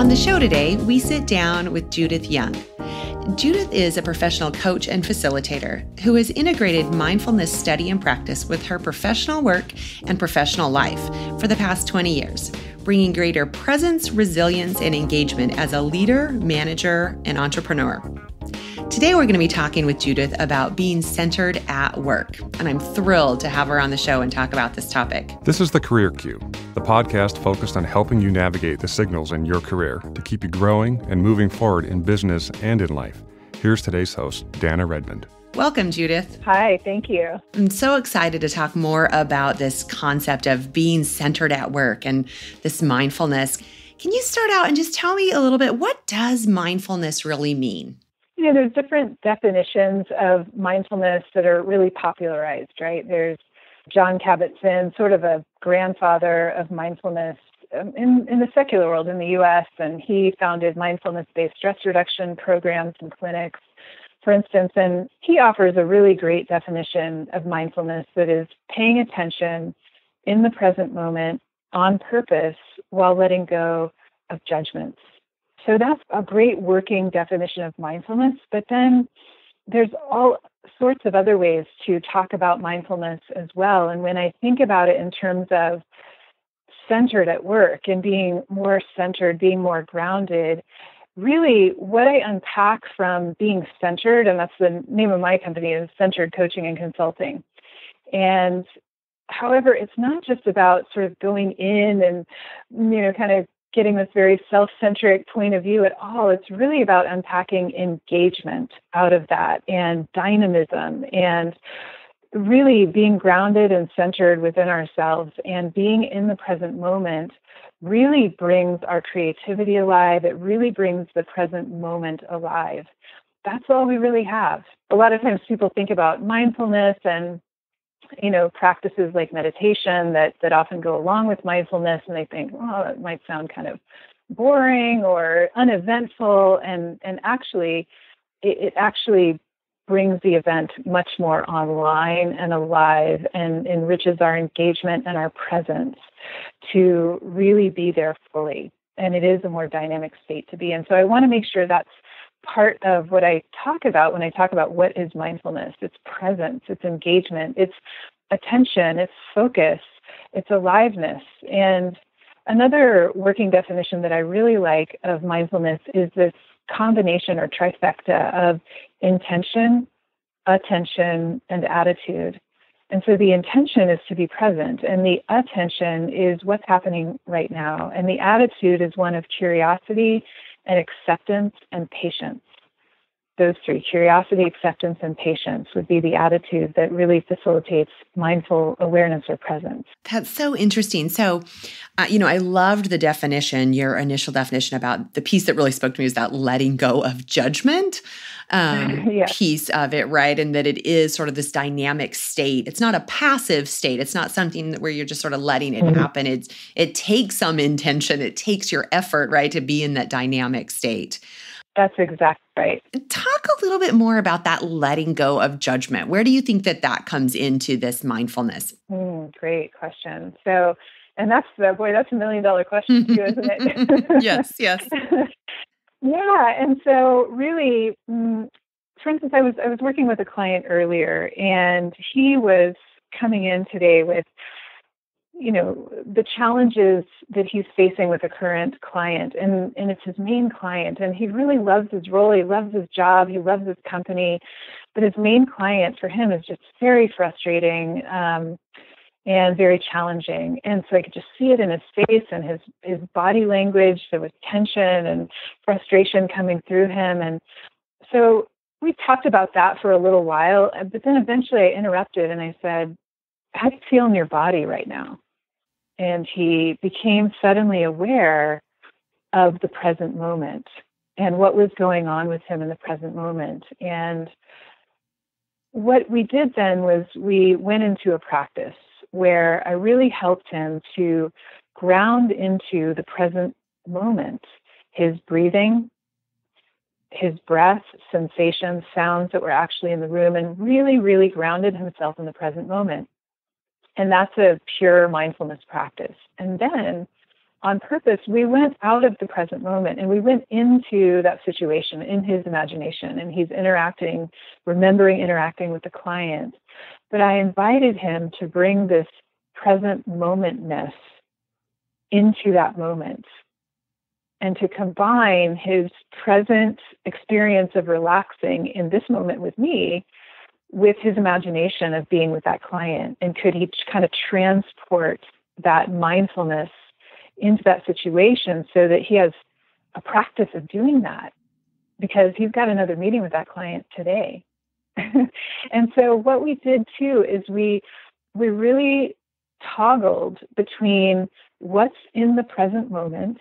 On the show today, we sit down with Judith Young. Judith is a professional coach and facilitator who has integrated mindfulness study and practice with her professional work and professional life for the past 20 years, bringing greater presence, resilience, and engagement as a leader, manager, and entrepreneur. Today, we're going to be talking with Judith about being centered at work, and I'm thrilled to have her on the show and talk about this topic. This is The Career Cue, the podcast focused on helping you navigate the signals in your career to keep you growing and moving forward in business and in life. Here's today's host, Danna Redmond. Welcome, Judith. Hi, thank you. I'm so excited to talk more about this concept of being centered at work and this mindfulness. Can you start out and just tell me a little bit, what does mindfulness really mean? There's different definitions of mindfulness that are really popularized, right? There's John Kabat-Zinn, sort of a grandfather of mindfulness in the secular world in the U.S., and he founded mindfulness-based stress reduction programs and clinics, for instance, and he offers a really great definition of mindfulness that is paying attention in the present moment on purpose while letting go of judgments. So that's a great working definition of mindfulness, but then there's all sorts of other ways to talk about mindfulness as well. And when I think about it in terms of centered at work and being more centered, being more grounded, really what I unpack from being centered, and that's the name of my company, is Centered Coaching and Consulting. And however, it's not just about sort of going in and, kind of getting this very self-centric point of view at all. It's really about unpacking engagement out of that and dynamism and really being grounded and centered within ourselves, and being in the present moment really brings our creativity alive. It really brings the present moment alive. That's all we really have. A lot of times people think about mindfulness and practices like meditation that often go along with mindfulness, and they think, oh, that might sound kind of boring or uneventful. And actually, it actually brings the event much more online and alive and enriches our engagement and our presence to really be there fully. And it is a more dynamic state to be in. So I want to make sure that's part of what I talk about when I talk about what is mindfulness. It's presence, it's engagement, it's attention, it's focus, it's aliveness. And another working definition that I really like of mindfulness is this combination or trifecta of intention, attention, and attitude. And so the intention is to be present, and the attention is what's happening right now. And the attitude is one of curiosity and acceptance and patience. Those three, curiosity, acceptance, and patience, would be the attitude that really facilitates mindful awareness or presence. That's so interesting. So, I loved the definition, your initial definition about the piece that really spoke to me was that letting go of judgment piece of it, right? And that it is sort of this dynamic state. It's not a passive state. It's not something where you're just sort of letting it happen. It takes some intention. It takes your effort, right, to be in that dynamic state. That's exactly right. Talk a little bit more about that letting go of judgment. Where do you think that comes into this mindfulness? Great question. So, and that's a $1 million question too, isn't it? Yes. Yeah. And so really, for instance, I was working with a client earlier, and he was coming in today with, the challenges that he's facing with a current client, and it's his main client, and he really loves his role, he loves his job, he loves his company, but his main client for him is just very frustrating and very challenging. And so I could just see it in his face and his body language. There was tension and frustration coming through him. And so we talked about that for a little while, but then eventually I interrupted and I said, how do you feel in your body right now? And he became suddenly aware of the present moment and what was going on with him in the present moment. And what we did then was we went into a practice where I really helped him to ground into the present moment, his breathing, his breath, sensations, sounds that were actually in the room, and really, really grounded himself in the present moment. And that's a pure mindfulness practice. And then on purpose, we went out of the present moment and we went into that situation in his imagination, and he's remembering interacting with the client. But I invited him to bring this present momentness into that moment and to combine his present experience of relaxing in this moment with me with his imagination of being with that client. And could he kind of transport that mindfulness into that situation so that he has a practice of doing that, because he's got another meeting with that client today. And so what we did too is we really toggled between what's in the present moment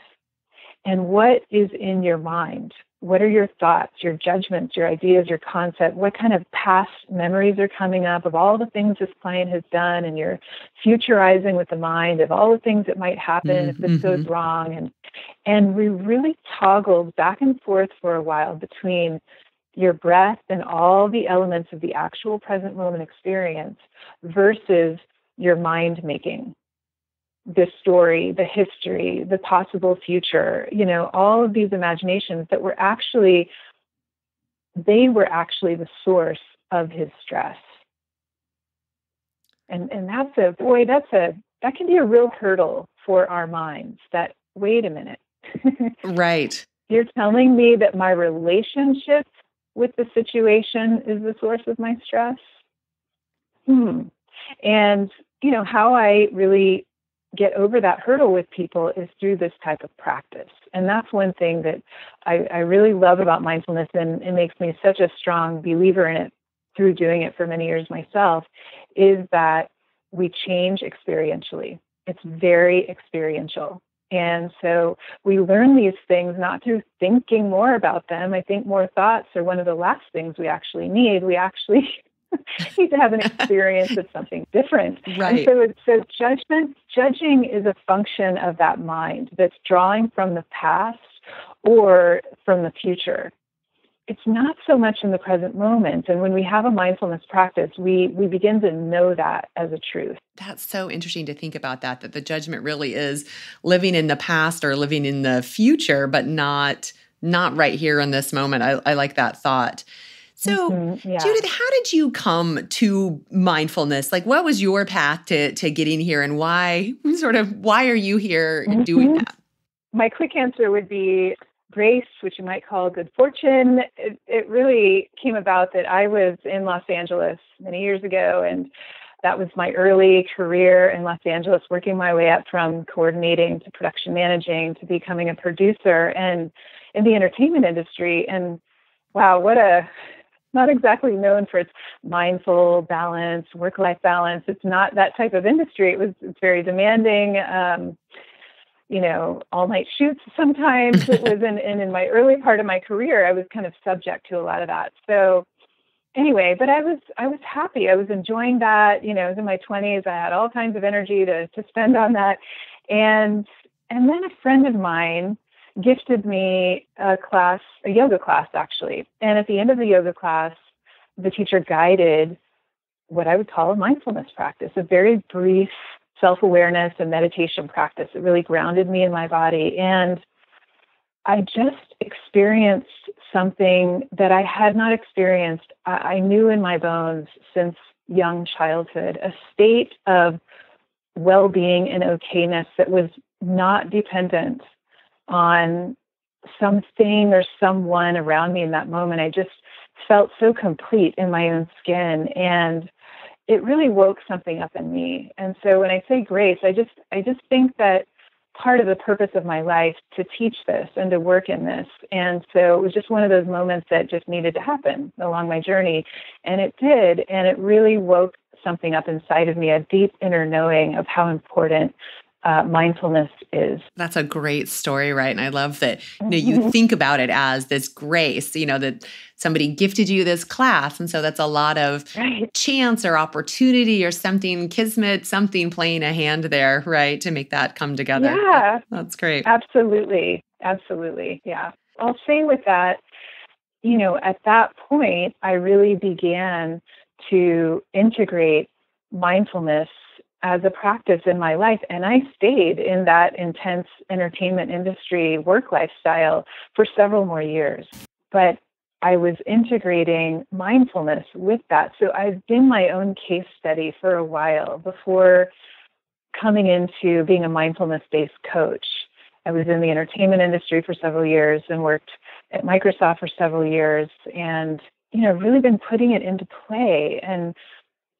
and what is in your mind. What are your thoughts, your judgments, your ideas, your concept? What kind of past memories are coming up of all the things this client has done, and you're futurizing with the mind of all the things that might happen if this goes wrong. And we really toggled back and forth for a while between your breath and all the elements of the actual present moment experience versus your mind making. The story, the history, the possible future, all of these imaginations that were actually the source of his stress. And that can be a real hurdle for our minds, that, wait a minute. Right. You're telling me that my relationship with the situation is the source of my stress? And, how I really get over that hurdle with people is through this type of practice. And that's one thing that I really love about mindfulness, and it makes me such a strong believer in it through doing it for many years myself, is that we change experientially. It's very experiential. And so we learn these things not through thinking more about them. I think more thoughts are one of the last things we actually need. We actually need to have an experience of something different. Right. And so judging is a function of that mind that's drawing from the past or from the future. It's not so much in the present moment. And when we have a mindfulness practice, we begin to know that as a truth. That's so interesting to think about that the judgment really is living in the past or living in the future, but not right here in this moment. I like that thought. So, Judith, how did you come to mindfulness? Like, what was your path to getting here, and why are you here doing that? My quick answer would be grace, which you might call good fortune. It really came about that I was in Los Angeles many years ago, and that was my early career in Los Angeles, working my way up from coordinating to production managing to becoming a producer and in the entertainment industry. And wow, not exactly known for its mindful balance, work-life balance. It's not that type of industry. It's very demanding, all-night shoots sometimes. It was in my early part of my career, I was kind of subject to a lot of that. So anyway, but I was happy. I was enjoying that. I was in my 20s. I had all kinds of energy to spend on that. And then a friend of mine gifted me a yoga class, actually. And at the end of the yoga class, the teacher guided what I would call a mindfulness practice, a very brief self-awareness and meditation practice. It really grounded me in my body. And I just experienced something that I had not experienced, I knew in my bones since young childhood, a state of well-being and okayness that was not dependent on something or someone around me in that moment. I just felt so complete in my own skin, and it really woke something up in me. And so when I say grace, I just think that part of the purpose of my life to teach this and to work in this. And so it was just one of those moments that just needed to happen along my journey. And it did. And it really woke something up inside of me, a deep inner knowing of how important mindfulness is. That's a great story, right? And I love that you think about it as this grace, that somebody gifted you this class. And so that's a lot of chance or opportunity or something, kismet, something playing a hand there, right? To make that come together. Yeah. That's great. Absolutely. Absolutely. Yeah. I'll say with that, at that point, I really began to integrate mindfulness as a practice in my life. And I stayed in that intense entertainment industry work lifestyle for several more years. But I was integrating mindfulness with that. So I've been my own case study for a while before coming into being a mindfulness-based coach. I was in the entertainment industry for several years and worked at Microsoft for several years, and really been putting it into play and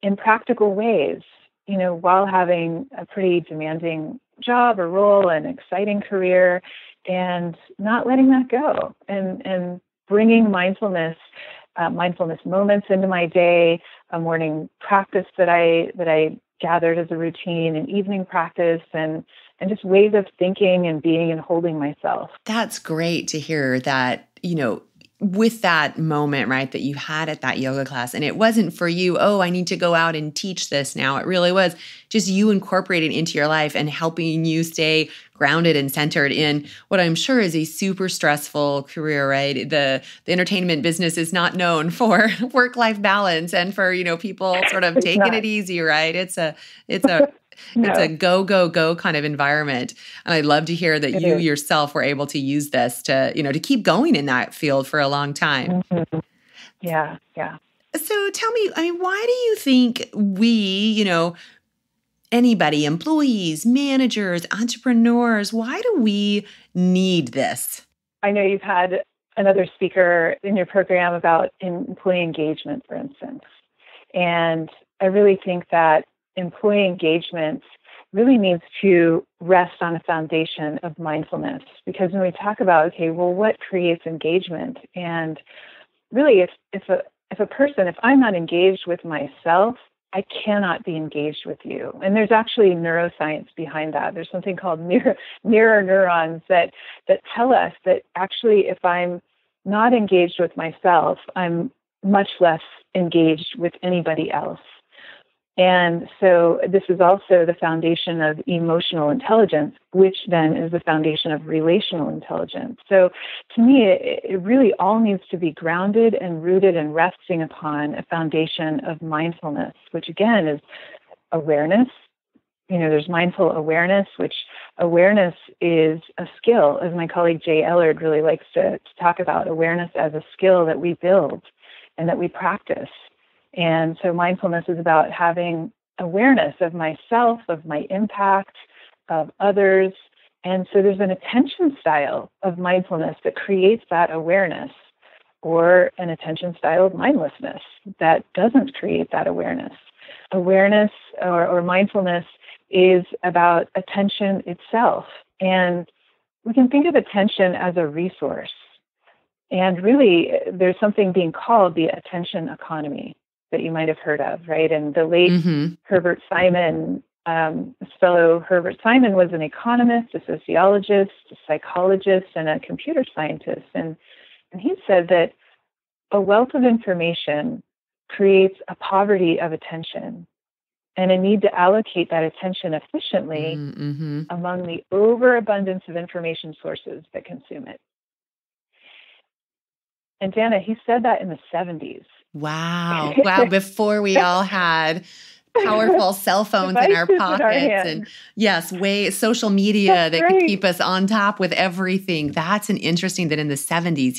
in practical ways, while having a pretty demanding job or role and exciting career, and not letting that go, and bringing mindfulness moments into my day, a morning practice that I gathered as a routine, an evening practice, and just ways of thinking and being and holding myself. That's great to hear that, with that moment, right, that you had at that yoga class. And it wasn't for you, I need to go out and teach this now. It really was just you incorporating into your life and helping you stay grounded and centered in what I'm sure is a super stressful career, right? The entertainment business is not known for work-life balance and for, people sort of taking it easy, right? It's a No. It's a go, go, go kind of environment. And I'd love to hear that you yourself were able to use this to, to keep going in that field for a long time. Mm-hmm. Yeah. So tell me, why do you think we, anybody, employees, managers, entrepreneurs, why do we need this? I know you've had another speaker in your program about employee engagement, for instance. And I really think that employee engagement really needs to rest on a foundation of mindfulness. Because when we talk about, what creates engagement? And really, if I'm not engaged with myself, I cannot be engaged with you. And there's actually neuroscience behind that. There's something called mirror neurons that tell us that actually if I'm not engaged with myself, I'm much less engaged with anybody else. And so this is also the foundation of emotional intelligence, which then is the foundation of relational intelligence. So to me, it really all needs to be grounded and rooted and resting upon a foundation of mindfulness, which again is awareness. There's mindful awareness, which awareness is a skill, as my colleague Jay Ellard really likes to talk about, awareness as a skill that we build and that we practice. And so mindfulness is about having awareness of myself, of my impact, of others. And so there's an attention style of mindfulness that creates that awareness, or an attention style of mindlessness that doesn't create that awareness. Awareness or mindfulness is about attention itself. And we can think of attention as a resource. And really, there's something being called the attention economy that you might have heard of, right? And the late Herbert Simon, this fellow Herbert Simon was an economist, a sociologist, a psychologist, and a computer scientist. And he said that a wealth of information creates a poverty of attention and a need to allocate that attention efficiently among the overabundance of information sources that consume it. And Danna, he said that in the 70s. Wow. Before we all had powerful cell phones in our pockets and social media that could keep us on top with everything. That's interesting that in the 70s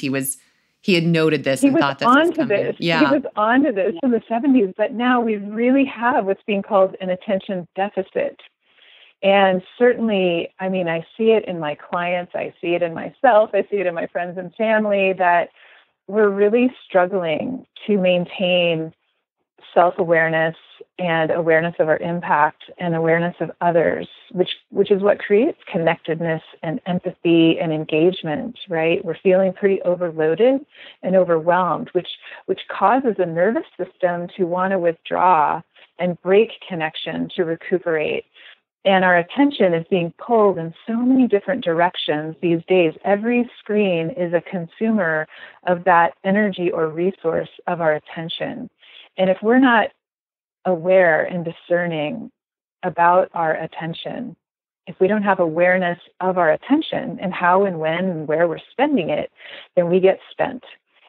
he had noted this and thought this was coming. Yeah. He was onto this in the 70s, but now we really have what's being called an attention deficit. And certainly, I see it in my clients, I see it in myself, I see it in my friends and family, that we're really struggling to maintain self-awareness and awareness of our impact and awareness of others, which is what creates connectedness and empathy and engagement, right? We're feeling pretty overloaded and overwhelmed, which causes the nervous system to want to withdraw and break connection to recuperate. And our attention is being pulled in so many different directions these days. Every screen is a consumer of that energy or resource of our attention. And if we're not aware and discerning about our attention, if we don't have awareness of our attention and how and when and where we're spending it, then we get spent.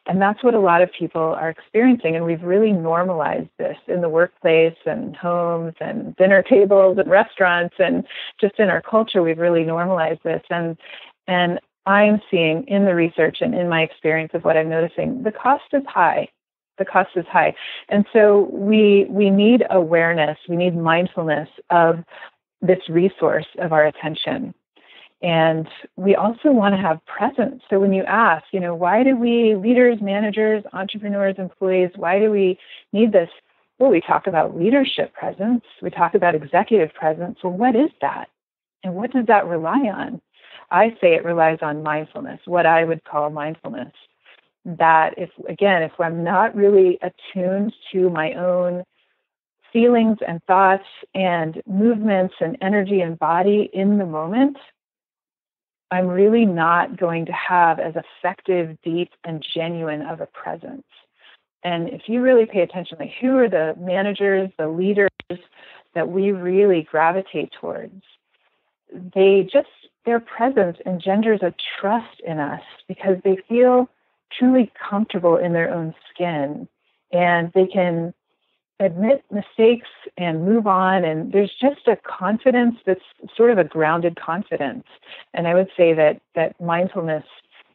And that's what a lot of people are experiencing. And we've really normalized this in the workplace and homes and dinner tables and restaurants and just in our culture. We've really normalized this. And I'm seeing in the research and in my experience of what I'm noticing, the cost is high. The cost is high. And so we need awareness. We need mindfulness of this resource of our attention. And we also want to have presence. So when you ask, why do we, leaders, managers, entrepreneurs, employees, why do we need this? Well, we talk about leadership presence. We talk about executive presence. Well, what is that? And what does that rely on? I say it relies on mindfulness, what I would call mindfulness. That if I'm not really attuned to my own feelings and thoughts and movements and energy and body in the moment, I'm really not going to have as effective, deep, and genuine of a presence. And if you really pay attention, like who are the managers, the leaders that we really gravitate towards? Their presence engenders a trust in us because they feel truly comfortable in their own skin and they can admit mistakes and move on. And there's just a confidence that's sort of a grounded confidence. And I would say that mindfulness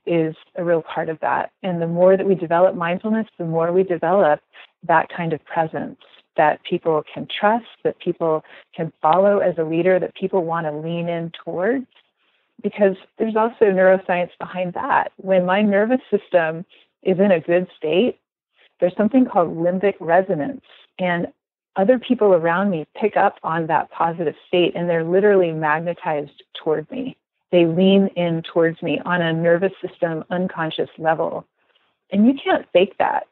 is a real part of that. And the more that we develop mindfulness, the more we develop that kind of presence that people can trust, that people can follow as a leader, that people want to lean in towards. Because there's also neuroscience behind that. When my nervous system is in a good state, there's something called limbic resonance. And other people around me pick up on that positive state, and they're literally magnetized toward me. They lean in towards me on a nervous system, unconscious level. And you can't fake that.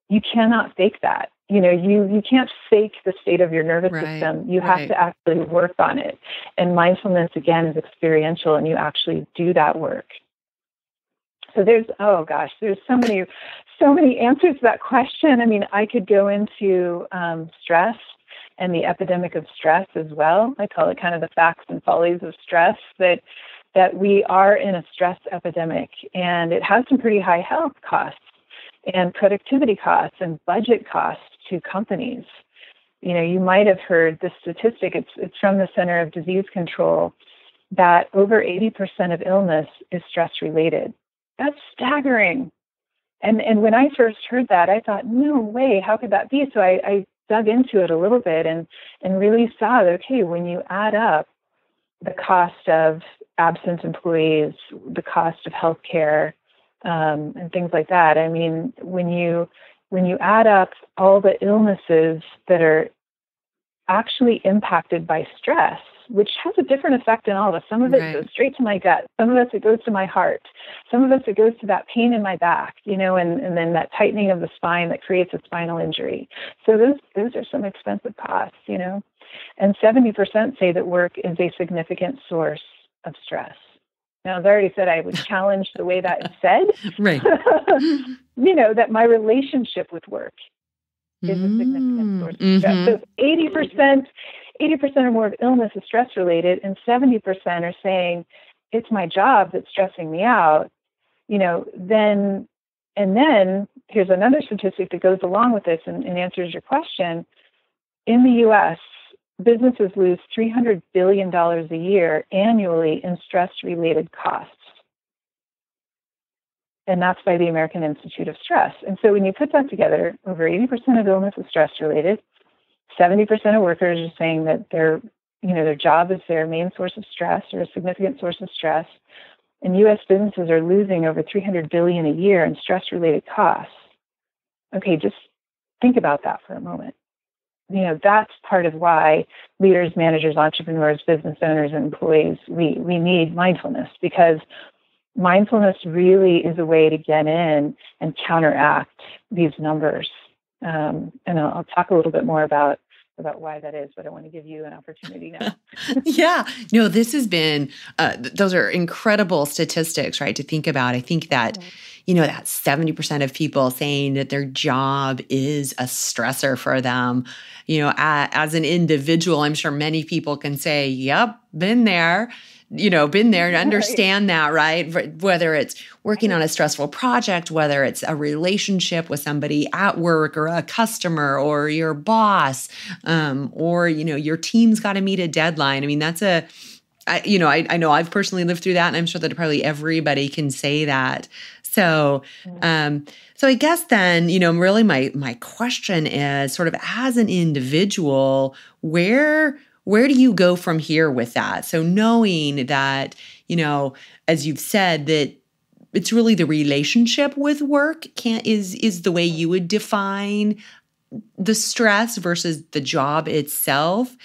You cannot fake that. You can't fake the state of your nervous system. You have to actually work on it. And mindfulness, again, is experiential, and you actually do that work. So there's so many answers to that question. I mean, I could go into stress and the epidemic of stress as well. I call it kind of the facts and follies of stress, that we are in a stress epidemic, and it has some pretty high health costs and productivity costs and budget costs to companies. You might have heard the statistic, it's from the Center of Disease Control, that over 80% of illness is stress-related. That's staggering. And when I first heard that, I thought, no way, how could that be? So I dug into it a little bit and really saw that, okay, when you add up the cost of absent employees, the cost of healthcare, and things like that, I mean, when you add up all the illnesses that are actually impacted by stress, which has a different effect in all of us. Some of it goes straight to my gut. Some of it goes to my heart. Some of it goes to that pain in my back, and then that tightening of the spine that creates a spinal injury. So those are some expensive costs, And 70% say that work is a significant source of stress. Now, as I already said, I would challenge the way that is said. Right. That my relationship with work is a significant source of stress. So 80% or more of illness is stress-related, and 70% are saying, it's my job that's stressing me out, then here's another statistic that goes along with this and answers your question. In the U.S., businesses lose $300 billion a year annually in stress-related costs. And that's by the American Institute of Stress. And so when you put that together, over 80% of illness is stress-related. 70% of workers are saying that their job is their main source of stress or a significant source of stress. And U.S. businesses are losing over $300 billion a year in stress-related costs. Okay, just think about that for a moment. That's part of why leaders, managers, entrepreneurs, business owners, and employees, we need mindfulness, because mindfulness really is a way to get in and counteract these numbers. And I'll talk a little bit more about why that is, but I want to give you an opportunity now. Yeah. No, this has been, those are incredible statistics, right, to think about. I think that, that 70% of people saying that their job is a stressor for them, as an individual, I'm sure many people can say, yep, been there. been there and understand that, right? Whether it's working on a stressful project, whether it's a relationship with somebody at work or a customer or your boss, or, your team's got to meet a deadline. I mean, I know I've personally lived through that, and I'm sure that probably everybody can say that. So, so I guess then, really my question is sort of as an individual, where do you go from here with that? So knowing that, as you've said, that it's really the relationship with work is the way you would define the stress versus the job itself.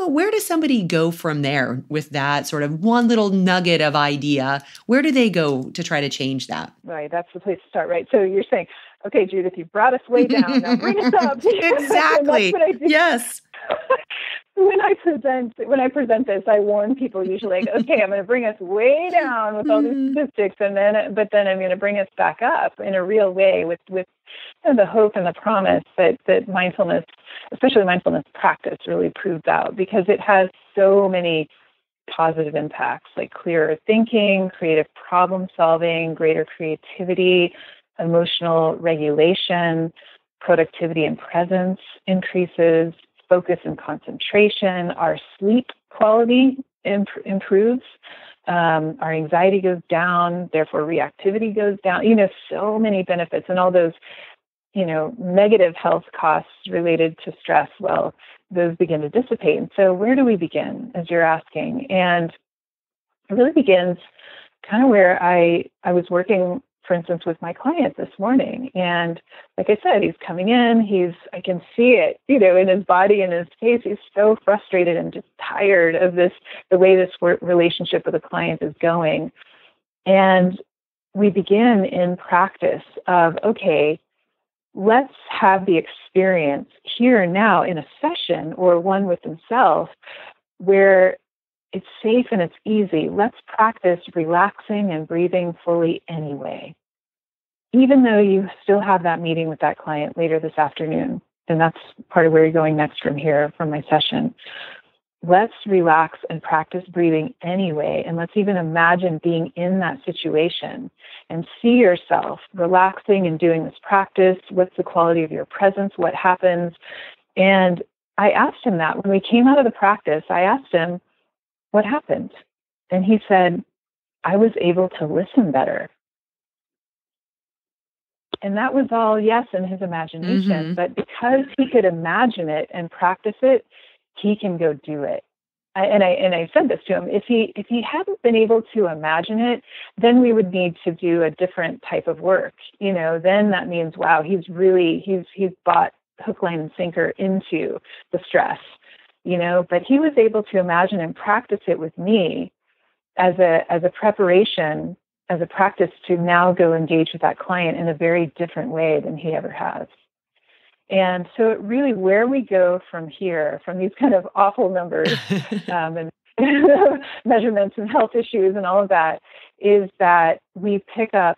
Where does somebody go from there with that sort of one little nugget of idea? Where do they go to try to change that? Right. That's the place to start, right? So you're saying, okay, Judith, you brought us way down. Now bring us up. Exactly. That's what I do. Yes. When I present this, I warn people usually, okay, I'm going to bring us way down with all these statistics, but then I'm going to bring us back up in a real way with the hope and the promise that mindfulness, especially mindfulness practice, really proves out, because it has so many positive impacts, like clearer thinking, creative problem solving, greater creativity, emotional regulation, productivity and presence increases, focus and concentration, our sleep quality improves, our anxiety goes down, therefore reactivity goes down, so many benefits, and all those, negative health costs related to stress, well, those begin to dissipate. And so where do we begin, as you're asking? And it really begins kind of where I was working, for instance, with my client this morning. And like I said, he's coming in, I can see it, in his body and his face. He's so frustrated and just tired of the way this relationship with a client is going. And we begin in practice of, okay, let's have the experience here and now in a session or one with himself where it's safe and it's easy. Let's practice relaxing and breathing fully anyway, even though you still have that meeting with that client later this afternoon. And that's part of where you're going next from here, from my session. Let's relax and practice breathing anyway. And let's even imagine being in that situation and see yourself relaxing and doing this practice. What's the quality of your presence? What happens? And I asked him that when we came out of the practice. I asked him, what happened? And he said, I was able to listen better. And that was all, yes, in his imagination. But because he could imagine it and practice it, he can go do it. I said this to him. If he hadn't been able to imagine it, then we would need to do a different type of work. Then that means, wow, he's bought hook, line, and sinker into the stress. But he was able to imagine and practice it with me as a preparation, as a practice to now go engage with that client in a very different way than he ever has. And so really where we go from here, from these kind of awful numbers and measurements and health issues and all of that, is that we pick up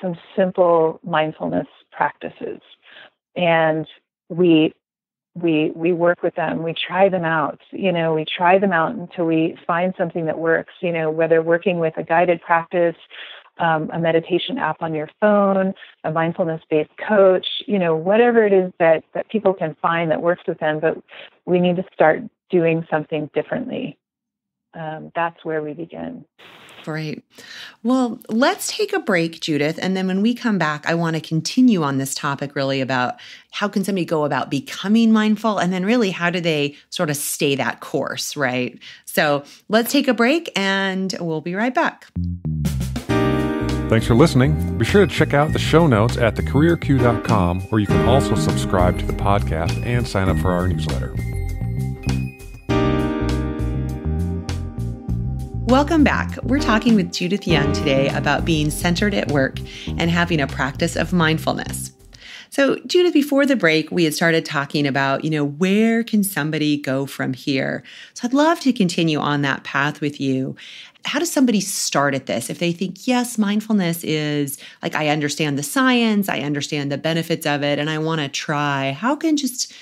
some simple mindfulness practices. And we work with them. We try them out. We try them out until we find something that works, whether working with a guided practice, a meditation app on your phone, a mindfulness-based coach, whatever it is that people can find that works with them, but we need to start doing something differently. That's where we begin. Great. Well, let's take a break, Judith. And then when we come back, I want to continue on this topic really about how can somebody go about becoming mindful, and then really how do they sort of stay that course, right? So let's take a break and we'll be right back. Thanks for listening. Be sure to check out the show notes at thecareerq.com, where you can also subscribe to the podcast and sign up for our newsletter. Welcome back. We're talking with Judith Young today about being centered at work and having a practice of mindfulness. So, Judith, before the break, we had started talking about, where can somebody go from here? So I'd love to continue on that path with you. How does somebody start at this? If they think, yes, mindfulness is I understand the science, I understand the benefits of it, and I want to try, how can just,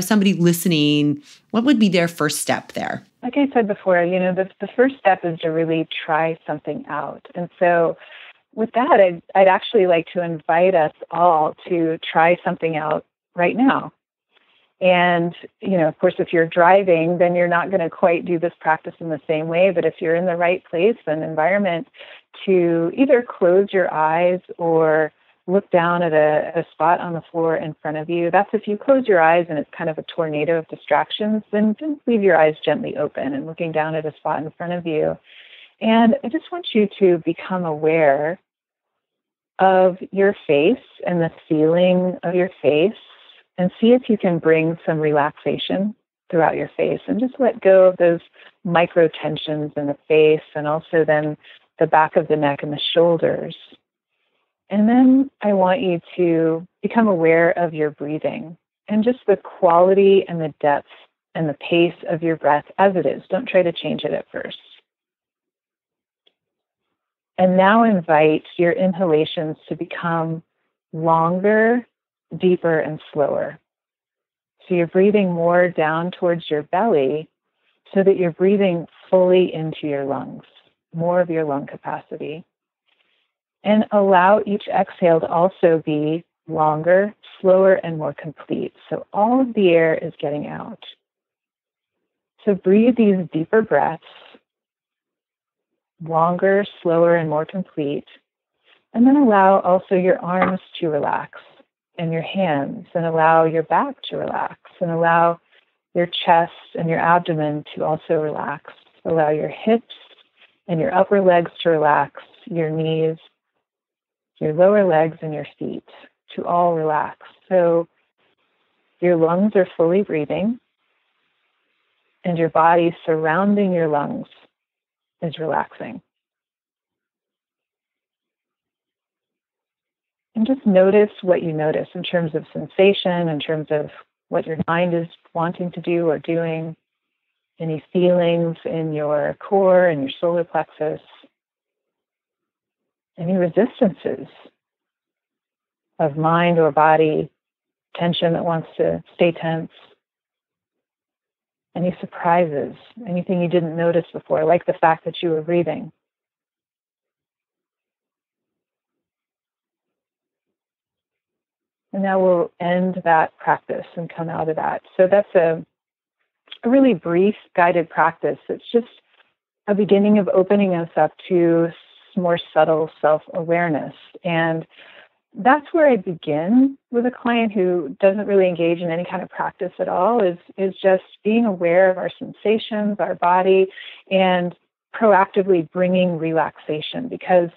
somebody listening, what would be their first step there? Like I said before, the first step is to really try something out. And so with that, I'd actually like to invite us all to try something out right now. And, of course, if you're driving, then you're not going to quite do this practice in the same way. But if you're in the right place and environment, to either close your eyes or look down at a spot on the floor in front of you. That's if you close your eyes and it's kind of a tornado of distractions, then just leave your eyes gently open and looking down at a spot in front of you. And I just want you to become aware of your face and the feeling of your face, and see if you can bring some relaxation throughout your face and just let go of those micro tensions in the face and also then the back of the neck and the shoulders. And then I want you to become aware of your breathing and just the quality and the depth and the pace of your breath as it is. Don't try to change it at first. And now invite your inhalations to become longer, deeper, and slower. So you're breathing more down towards your belly so that you're breathing fully into your lungs, more of your lung capacity. And allow each exhale to also be longer, slower, and more complete. So all of the air is getting out. So breathe these deeper breaths, longer, slower, and more complete. And then allow also your arms to relax and your hands, and allow your back to relax, and allow your chest and your abdomen to also relax. Allow your hips and your upper legs to relax, your knees, your lower legs, and your feet to all relax. So your lungs are fully breathing, and your body surrounding your lungs is relaxing. And just notice what you notice in terms of sensation, in terms of what your mind is wanting to do or doing, any feelings in your core and your solar plexus, any resistances of mind or body, tension that wants to stay tense, any surprises, anything you didn't notice before, like the fact that you were breathing. And now we'll end that practice and come out of that. So that's a really brief guided practice. It's just a beginning of opening us up to more subtle self-awareness. And that's where I begin with a client who doesn't really engage in any kind of practice at all, is just being aware of our sensations, our body, and proactively bringing relaxation. Because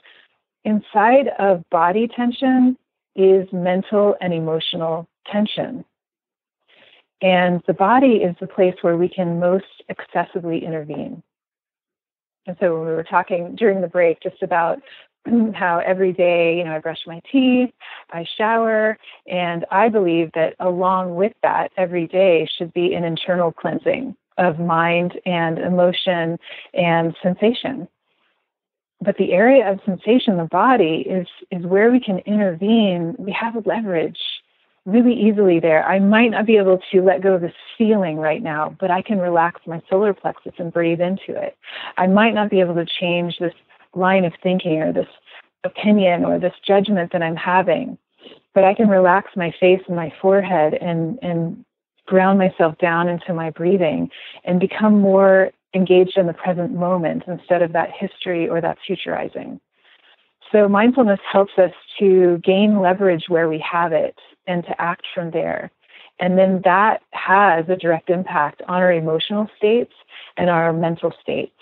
inside of body tension is mental and emotional tension. And the body is the place where we can most excessively intervene. And so when we were talking during the break just about how every day, I brush my teeth, I shower, and I believe that along with that every day should be an internal cleansing of mind and emotion and sensation. But the area of sensation, the body, is where we can intervene. We have leverage really easily there. I might not be able to let go of this feeling right now, but I can relax my solar plexus and breathe into it. I might not be able to change this line of thinking or this opinion or this judgment that I'm having, but I can relax my face and my forehead and ground myself down into my breathing and become more engaged in the present moment instead of that history or that futurizing. So mindfulness helps us to gain leverage where we have it and to act from there. And then that has a direct impact on our emotional states and our mental states.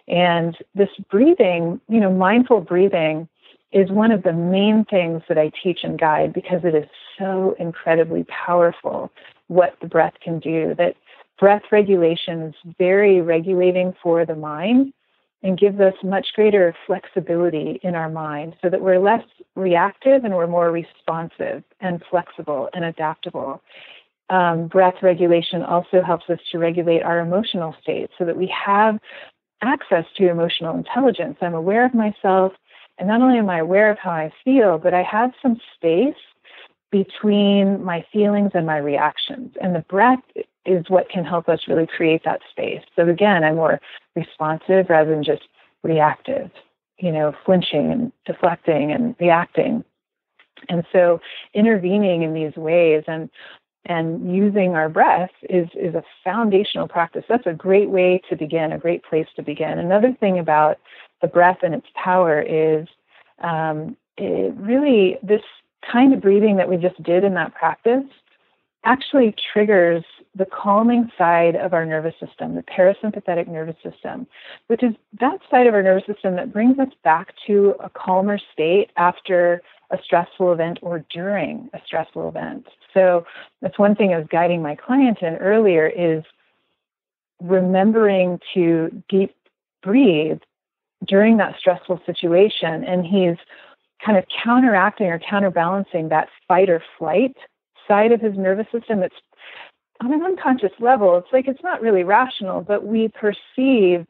And this breathing, mindful breathing is one of the main things that I teach and guide because it is so incredibly powerful what the breath can do. That breath regulation is very regulating for the mind and gives us much greater flexibility in our mind so that we're less reactive and we're more responsive and flexible and adaptable. Breath regulation also helps us to regulate our emotional state so that we have access to emotional intelligence. I'm aware of myself, and not only am I aware of how I feel, but I have some space between my feelings and my reactions. And the breath is what can help us really create that space. So again, I'm more responsive rather than just reactive, flinching and deflecting and reacting. And so intervening in these ways and using our breath is a foundational practice. That's a great way to begin, a great place to begin. Another thing about the breath and its power is this kind of breathing that we just did in that practice actually triggers the calming side of our nervous system, the parasympathetic nervous system, which is that side of our nervous system that brings us back to a calmer state after a stressful event or during a stressful event. So that's one thing I was guiding my client in earlier is remembering to deep breathe during that stressful situation. And he's kind of counteracting or counterbalancing that fight or flight side of his nervous system that's on an unconscious level. It's not really rational, but we perceive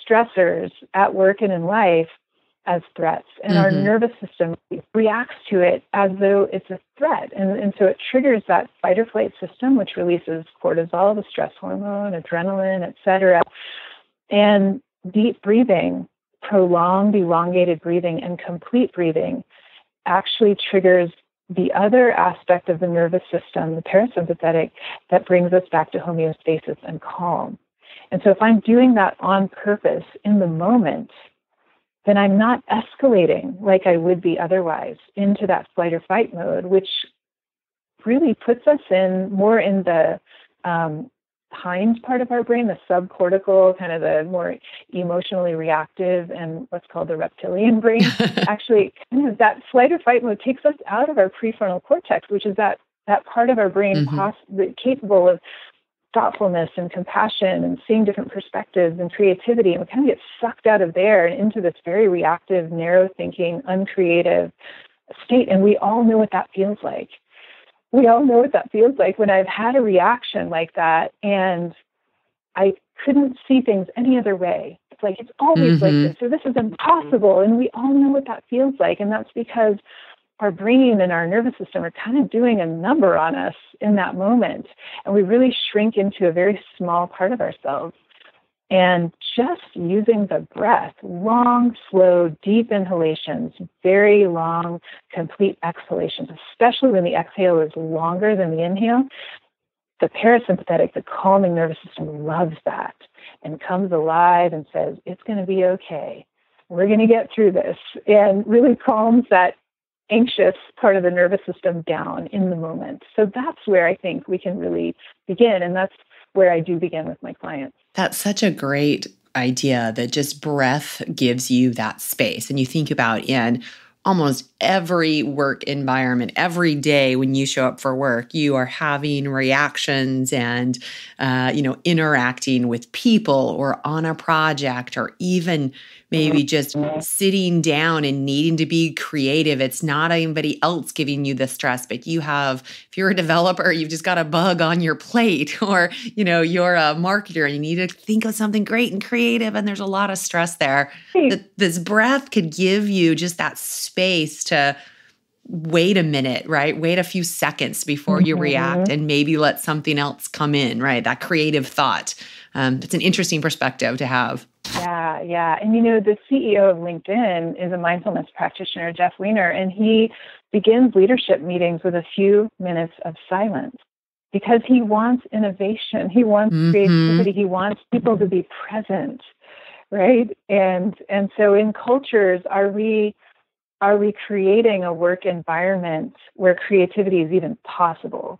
stressors at work and in life as threats. And our nervous system reacts to it as though it's a threat. And so it triggers that fight or flight system, which releases cortisol, the stress hormone, adrenaline, etc. And deep breathing, prolonged, elongated breathing, and complete breathing actually triggers the other aspect of the nervous system, the parasympathetic, that brings us back to homeostasis and calm. And so if I'm doing that on purpose in the moment, then I'm not escalating like I would be otherwise into that flight or fight mode, which really puts us more in the hind part of our brain, the subcortical, kind of the more emotionally reactive, and what's called the reptilian brain. Actually, kind of that flight or fight mode takes us out of our prefrontal cortex, which is that part of our brain capable of thoughtfulness and compassion and seeing different perspectives and creativity. And we kind of get sucked out of there and into this very reactive, narrow thinking, uncreative state. And we all know what that feels like. We all know what that feels like when I've had a reaction like that and I couldn't see things any other way. It's like, it's always like this, or this is impossible. And we all know what that feels like. And that's because our brain and our nervous system are kind of doing a number on us in that moment. And we really shrink into a very small part of ourselves. And just using the breath, long, slow, deep inhalations, very long, complete exhalations, especially when the exhale is longer than the inhale, the parasympathetic, the calming nervous system loves that and comes alive and says, it's going to be okay. We're going to get through this, and really calms that anxious part of the nervous system down in the moment. So that's where I think we can really begin. And that's where I do begin with my clients. That's such a great idea that just breath gives you that space. And you think about in almost every work environment, every day when you show up for work, you are having reactions and, interacting with people or on a project, or even maybe just sitting down and needing to be creative. It's not anybody else giving you the stress, but if you're a developer, you've just got a bug on your plate, or, you're a marketer and you need to think of something great and creative, and there's a lot of stress there. This breath could give you just that space to wait a minute, right? Wait a few seconds before you react and maybe let something else come in, right? That creative thought. It's an interesting perspective to have. Yeah. And the CEO of LinkedIn is a mindfulness practitioner, Jeff Weiner, and he begins leadership meetings with a few minutes of silence because he wants innovation. He wants creativity. He wants people to be present, right? And so in cultures, are we creating a work environment where creativity is even possible,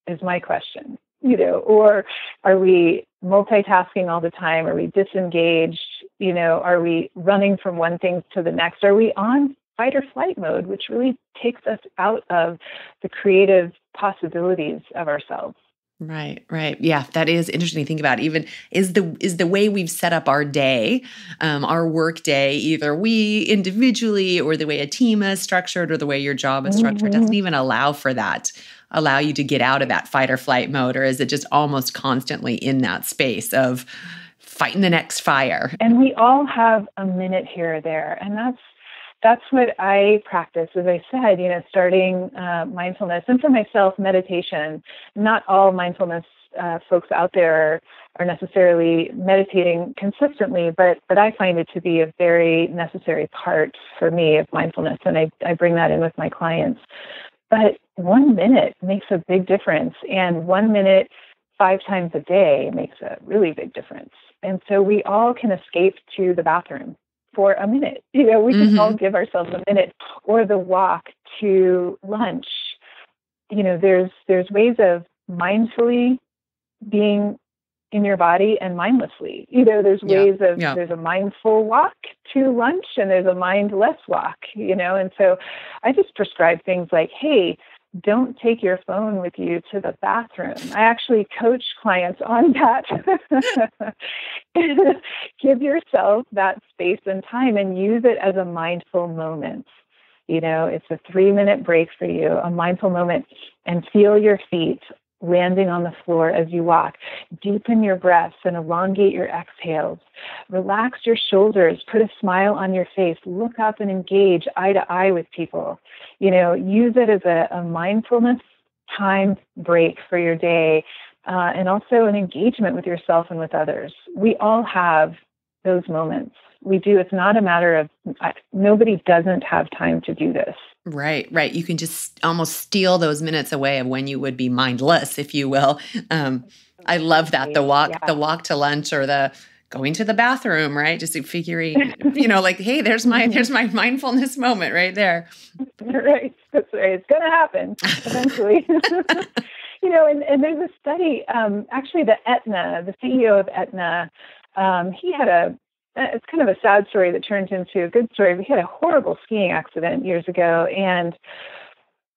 is my question. Or are we multitasking all the time? Are we disengaged? Are we running from one thing to the next? Are we on fight or flight mode, which really takes us out of the creative possibilities of ourselves? Right. Yeah, that is interesting to think about. Even is the way we've set up our day, our work day, either we individually or the way a team is structured or the way your job is structured, doesn't even allow for that, allow you to get out of that fight or flight mode? Or is it just almost constantly in that space of fighting the next fire? And we all have a minute here or there. And that's that's what I practice. As I said, starting mindfulness, and for myself, meditation. Not all mindfulness folks out there are necessarily meditating consistently, but I find it to be a very necessary part for me of mindfulness, and I bring that in with my clients. But 1 minute makes a big difference, and 1 minute 5 times a day makes a really big difference. And so we all can escape to the bathroom for a minute. We can all give ourselves a minute, or the walk to lunch. There's ways of mindfully being in your body and mindlessly. There's ways of, there's a mindful walk to lunch and there's a mindless walk, and so I just prescribe things like, hey, don't take your phone with you to the bathroom. I actually coach clients on that. Give yourself that space and time and use it as a mindful moment. It's a 3-minute break for you, a mindful moment, and feel your feet landing on the floor as you walk. Deepen your breaths and elongate your exhales. Relax your shoulders. Put a smile on your face. Look up and engage eye to eye with people. Use it as a mindfulness time break for your day, and also an engagement with yourself and with others. We all have those moments. We do. It's not a matter of, nobody doesn't have time to do this. Right. You can just almost steal those minutes away of when you would be mindless, if you will. I love that. The walk to lunch, or the going to the bathroom, right? Just figuring, like, hey, there's my mindfulness moment right there. Right. That's right. It's going to happen eventually. And there's a study, actually the CEO of Aetna, he had it's kind of a sad story that turned into a good story. He had a horrible skiing accident years ago, and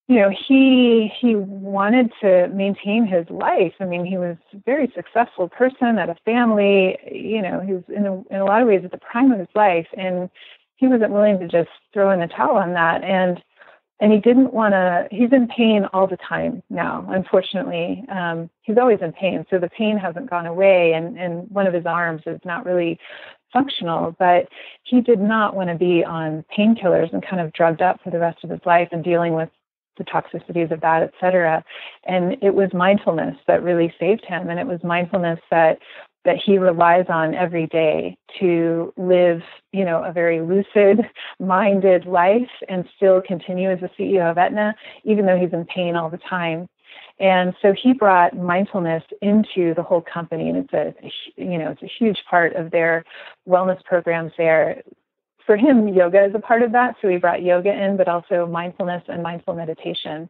he wanted to maintain his life. I mean, he was a very successful person, had a family. He was in a lot of ways at the prime of his life, and he wasn't willing to just throw in the towel on that. And he didn't want to. He's in pain all the time now, unfortunately. He's always in pain, so the pain hasn't gone away, and one of his arms is not really functional, but he did not want to be on painkillers and kind of drugged up for the rest of his life and dealing with the toxicities of that, et cetera. And it was mindfulness that really saved him. And it was mindfulness that he relies on every day to live, a very lucid minded life and still continue as the CEO of Aetna, even though he's in pain all the time. And so he brought mindfulness into the whole company, and it's a huge part of their wellness programs there. For him, yoga is a part of that, so he brought yoga in, but also mindfulness and mindful meditation.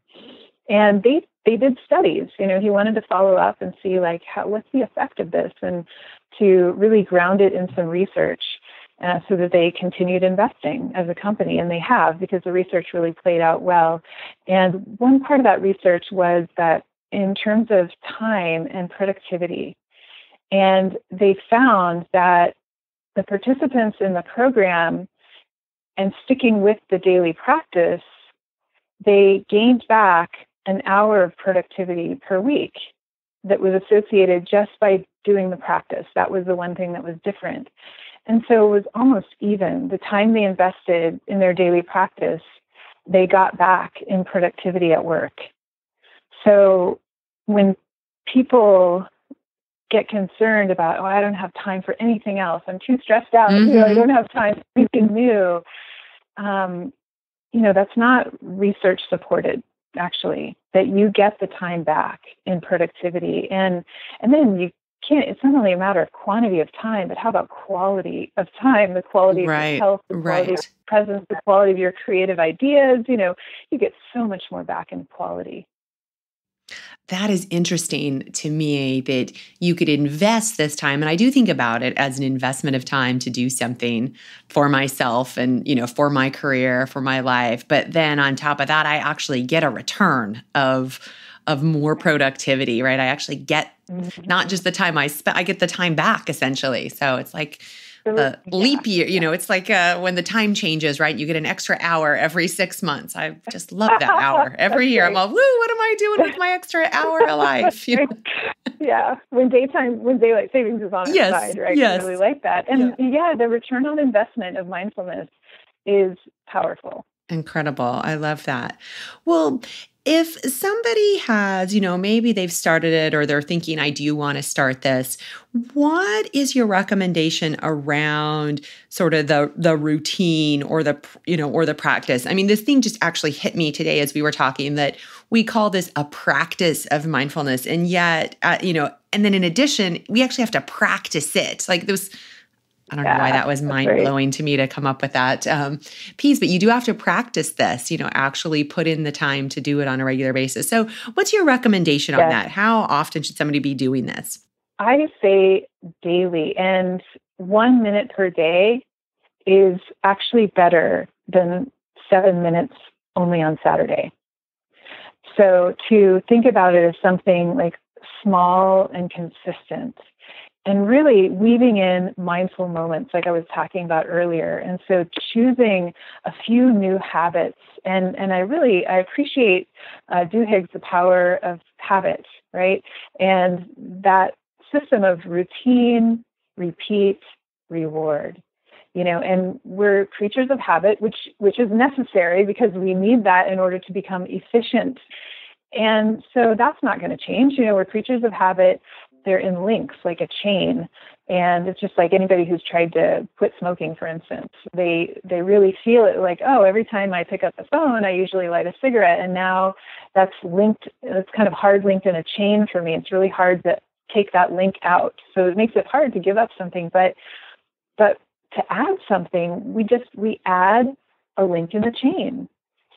And they did studies. He wanted to follow up and see what's the effect of this, and to really ground it in some research. So that they continued investing as a company, and they have, because the research really played out well. And one part of that research was that in terms of time and productivity, and they found that the participants in the program and sticking with the daily practice, they gained back an hour of productivity per week that was associated just by doing the practice. That was the one thing that was different. And so it was almost even. The time they invested in their daily practice, they got back in productivity at work. So when people get concerned about, I don't have time for anything else, I'm too stressed out, I don't have time for anything new, that's not research supported, actually, that you get the time back in productivity. And then you can't, it's not only a matter of quantity of time, but how about quality of time, the quality of your health, the quality of presence, the quality of your creative ideas. You get so much more back in quality. That is interesting to me, that you could invest this time. And I do think about it as an investment of time to do something for myself and, for my career, for my life. But then on top of that, I actually get a return of more productivity, right? I actually get not just the time I spent, I get the time back, essentially. So it's like the leap year, it's like when the time changes, right? You get an extra hour every 6 months. I just love that hour. Every year I'm all, woo, what am I doing with my extra hour of life? Yeah. When daylight savings is on its side, right? Yes. I really like that. And the return on investment of mindfulness is powerful. Incredible. I love that. Well, if somebody has, maybe they've started it or they're thinking, I do want to start this, what is your recommendation around sort of the routine or the practice? I mean, this thing just actually hit me today as we were talking that we call this a practice of mindfulness. And yet, and then in addition, we actually have to practice it. Like those, I don't know why that was mind-blowing to me to come up with that piece, but you do have to practice this, actually put in the time to do it on a regular basis. So what's your recommendation on that? How often should somebody be doing this? I say daily, and 1 minute per day is actually better than 7 minutes only on Saturday. So to think about it as something like small and consistent, and really weaving in mindful moments like I was talking about earlier. And so choosing a few new habits. And I appreciate Duhigg's The Power of Habit, right? And that system of routine, repeat, reward. And we're creatures of habit, which is necessary because we need that in order to become efficient. And so that's not going to change. We're creatures of habit. They're in links like a chain. And it's just like anybody who's tried to quit smoking, for instance. They really feel it like, oh, every time I pick up the phone, I usually light a cigarette. And now that's linked, it's kind of hard linked in a chain for me. It's really hard to take that link out. So it makes it hard to give up something. But to add something, we add a link in the chain.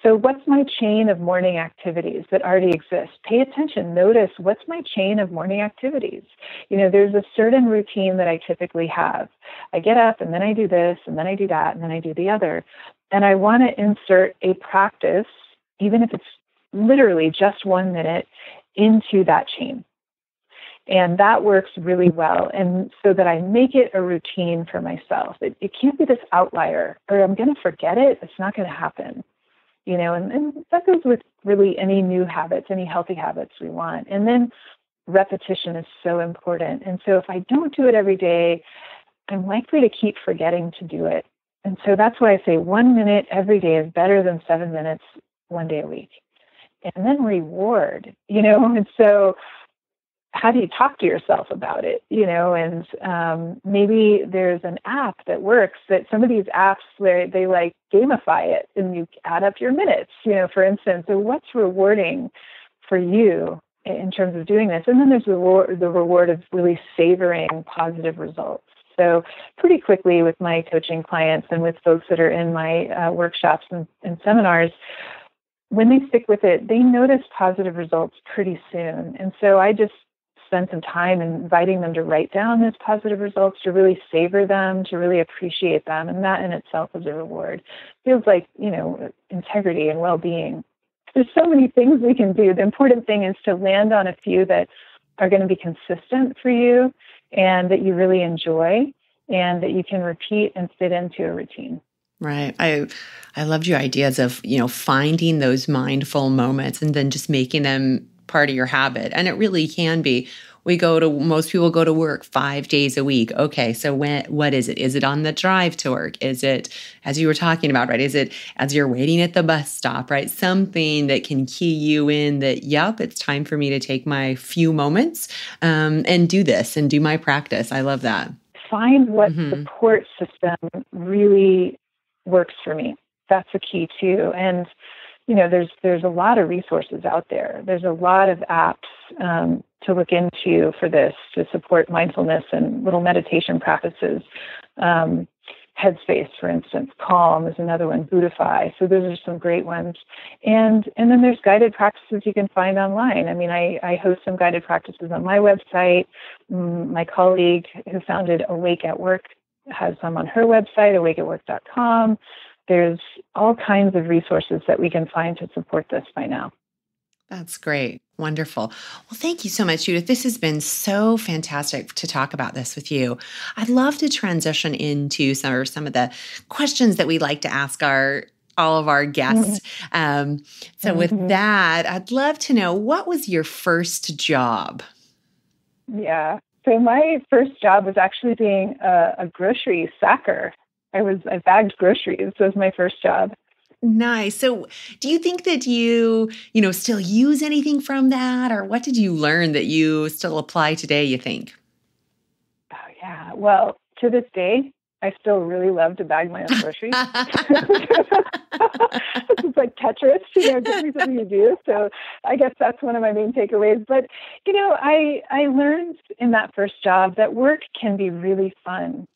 So what's my chain of morning activities that already exist? Pay attention. Notice what's my chain of morning activities. There's a certain routine that I typically have. I get up and then I do this and then I do that and then I do the other. And I want to insert a practice, even if it's literally just 1 minute, into that chain. And that works really well. And so that I make it a routine for myself. It can't be this outlier or I'm going to forget it. It's not going to happen. And that goes with really any new habits, any healthy habits we want. And then repetition is so important. And so if I don't do it every day, I'm likely to keep forgetting to do it. And so that's why I say 1 minute every day is better than 7 minutes 1 day a week. And then reward, and so how do you talk to yourself about it, and maybe there's an app that works that some of these apps where they like gamify it and you add up your minutes, for instance. So what's rewarding for you in terms of doing this? And then there's the reward of really savoring positive results. So pretty quickly with my coaching clients and with folks that are in my workshops and seminars, when they stick with it, they notice positive results pretty soon. And so I just spend some time inviting them to write down those positive results, to really savor them, to really appreciate them. And that in itself is a reward. Feels like, integrity and well-being. There's so many things we can do. The important thing is to land on a few that are going to be consistent for you and that you really enjoy and that you can repeat and fit into a routine. Right. I loved your ideas of, finding those mindful moments and then just making them part of your habit. And it really can be. Most people go to work 5 days a week. Okay. So what is it? Is it on the drive to work? Is it, as you were talking about, right? Is it as you're waiting at the bus stop, right? Something that can key you in that, yep, it's time for me to take my few moments and do this and do my practice. I love that. Find what support system really works for me. That's the key too. And there's a lot of resources out there. There's a lot of apps to look into for this to support mindfulness and little meditation practices. Headspace, for instance, Calm is another one, Buddhify. So those are some great ones. And then there's guided practices you can find online. I mean, I host some guided practices on my website. My colleague who founded Awake at Work has some on her website, awakeatwork.com. There's all kinds of resources that we can find to support this by now. That's great. Wonderful. Well, thank you so much, Judith. This has been so fantastic to talk about this with you. I'd love to transition into some of the questions that we like to ask all of our guests. So with that, I'd love to know, what was your first job? Yeah. So my first job was actually being a grocery sacker. I bagged groceries. Was my first job. Nice. So do you think that you still use anything from that, or what did you learn that you still apply today, you think? Oh, yeah. Well, to this day, I still really love to bag my own groceries. It's like Tetris, give me something to do. So I guess that's one of my main takeaways. But, I learned in that first job that work can be really fun.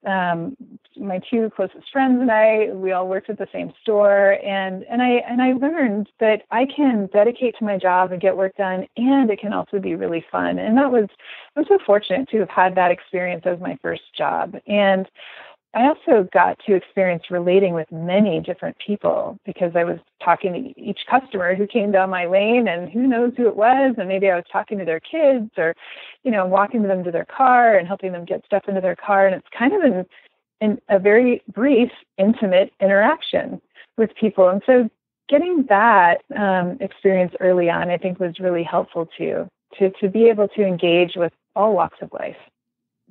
My two closest friends and I, we all worked at the same store, and I learned that I can dedicate to my job and get work done, and it can also be really fun. And I'm so fortunate to have had that experience as my first job. And I also got to experience relating with many different people, because I was talking to each customer who came down my lane, and who knows who it was. And maybe I was talking to their kids, or, walking them to their car and helping them get stuff into their car. And it's kind of in a very brief, intimate interaction with people. And so getting that experience early on, I think, was really helpful too, to be able to engage with all walks of life.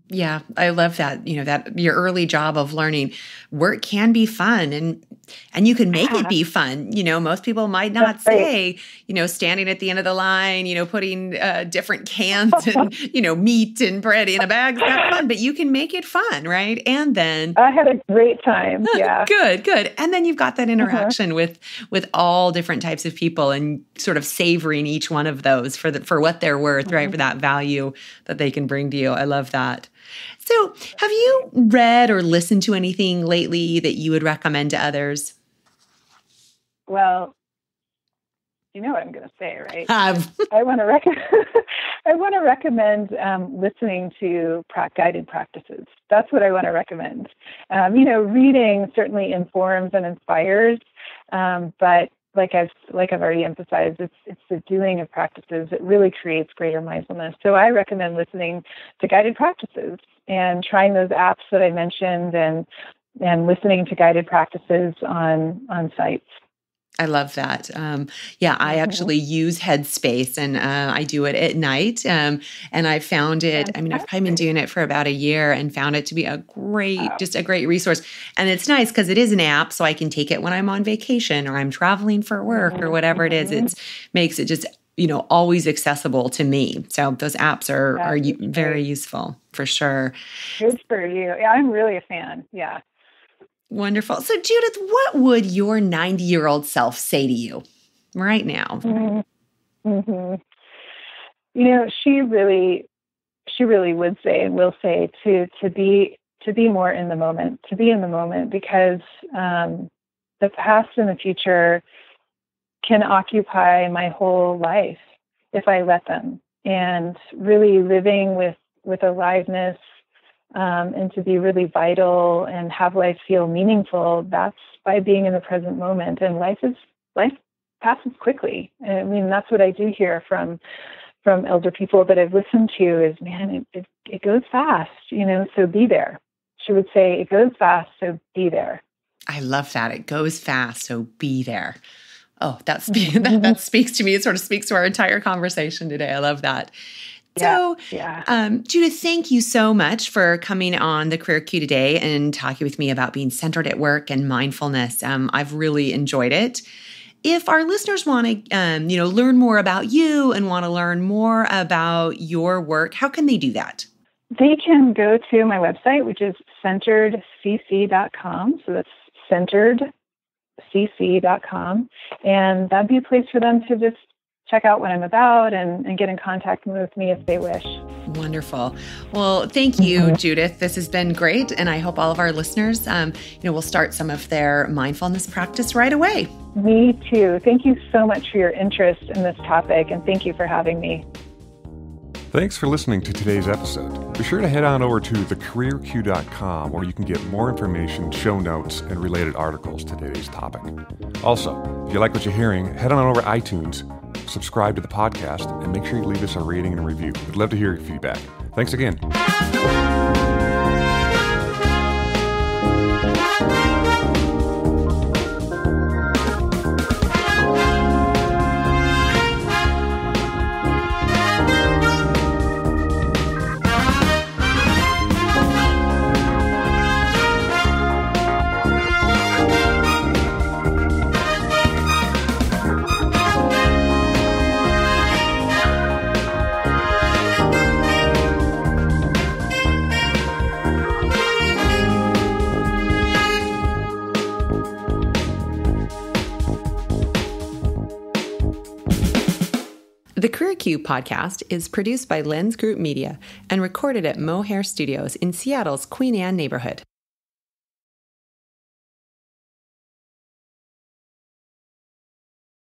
Yeah, I love that, that your early job of learning work can be fun, and you can make it be fun. Most people might not say, standing at the end of the line, putting different cans and, meat and bread in a bag is not fun, but you can make it fun, right? And then I had a great time. Yeah. Good. And then you've got that interaction with all different types of people, and sort of savoring each one of those for what they're worth, right? For that value that they can bring to you. I love that. So have you read or listened to anything lately that you would recommend to others? Well, you know what I'm going to say, right? I want to recommend listening to guided practices. That's what I want to recommend. Reading certainly informs and inspires, but like I've already emphasized, it's the doing of practices that really creates greater mindfulness. So I recommend listening to guided practices and trying those apps that I mentioned, and listening to guided practices on sites. I love that. I actually use Headspace, and I do it at night. And I found it, I've probably been doing it for about a year, and found it to be a great resource. And it's nice because it is an app, so I can take it when I'm on vacation, or I'm traveling for work, or whatever it is. It makes it just, always accessible to me. So those apps are very useful for sure. Good for you. Yeah, I'm really a fan. Yeah. Wonderful. So Judith, what would your 90-year-old self say to you right now? Mm-hmm. She really would say, and will say, to be more in the moment, because the past and the future can occupy my whole life if I let them. And really living with aliveness, and to be really vital and have life feel meaningful, that's by being in the present moment. And life passes quickly. I mean, that's what I do hear from elder people that I've listened to is, man, it goes fast, so be there. She would say, it goes fast, so be there. I love that. It goes fast, so be there. Oh, that speaks to me. It sort of speaks to our entire conversation today. I love that. So, Judith, thank you so much for coming on the Career Q today and talking with me about being centered at work and mindfulness. I've really enjoyed it. If our listeners want to, learn more about you and want to learn more about your work, how can they do that? They can go to my website, which is centeredcc.com. So that's centeredcc.com. And that'd be a place for them to just check out what I'm about and get in contact with me if they wish. Wonderful. Well, thank you, Judith. This has been great. And I hope all of our listeners, will start some of their mindfulness practice right away. Me too. Thank you so much for your interest in this topic. And thank you for having me. Thanks for listening to today's episode. Be sure to head on over to thecareerq.com, where you can get more information, show notes, and related articles to today's topic. Also, if you like what you're hearing, head on over to iTunes, subscribe to the podcast, and make sure you leave us a rating and a review. We'd love to hear your feedback. Thanks again. The Career Q podcast is produced by Lens Group Media and recorded at Mohair Studios in Seattle's Queen Anne neighborhood.